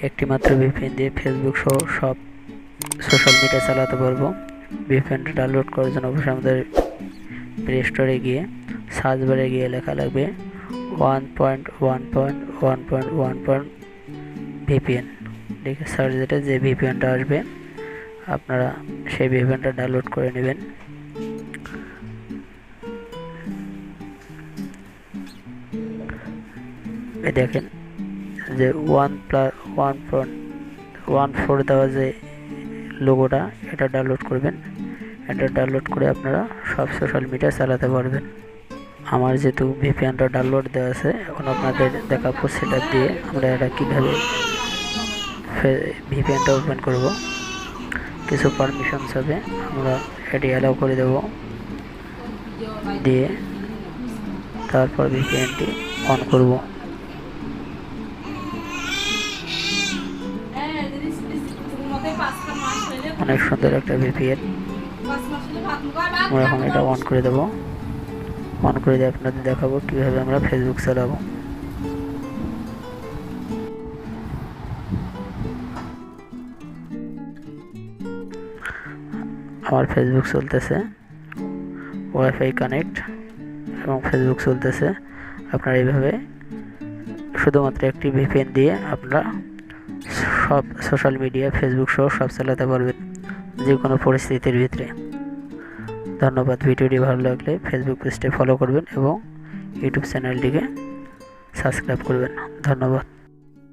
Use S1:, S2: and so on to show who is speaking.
S1: একটি মাত্র ভিপিএন দিয়ে ফেসবুক সহ সব সোশ্যাল মিডিয়া চালাতে পারবো। ভিপিএনটা ডাউনলোড করার জন্য অবশ্যই আমাদের প্লে স্টোরে গিয়ে সার্চ বারে গিয়ে লেখা লাগবে 1.1.1.1. ভিপিএন লিখে সার্চ দিলে যে ভিপিএনটা আসবে আপনারা সেই ভিপিএনটা ডাউনলোড করে নেবেন। দেখেন যে 1+1.14 দেওয়া যে লোগোটা, এটা ডাউনলোড করবেন। এটা ডাউনলোড করে আপনারা সব সোশ্যাল মিডিয়া চালাতে পারবেন। আমার যেহেতু ভিপিএনটা ডাউনলোড দেওয়া আছে, এখন আপনাদের দেখাবো সেটআপ দিয়ে আমরা এটা কীভাবে ভিপিএনটা ওপেন করব। কিছু পারমিশনস হবে, আমরা এটি অ্যালাউ করে দেব, দিয়ে তারপর ভিপিএনটি অন করব। অনেক সুন্দর একটা ভিপিএন। আমরা এখন এটা অন করে দেব। অন করে দিয়ে আপনাদের দেখাবো কীভাবে আমরা ফেসবুক চালাবো। আমার ফেসবুক চলতেছে, ওয়াইফাই কানেক্ট এবং ফেসবুক চলতেছে। আপনারা এইভাবে শুধুমাত্র একটি ভিপিএন দিয়ে আপনারা সব সোশ্যাল মিডিয়া ফেসবুক সহ সব চালাতে পারবেন যে কোনো পরিস্থিতির ভিতরে। ধন্যবাদ। ভিডিওটি ভালো লাগলে ফেসবুক পেজটি ফলো করবেন এবং ইউটিউব চ্যানেলটিকে সাবস্ক্রাইব করবেন। ধন্যবাদ।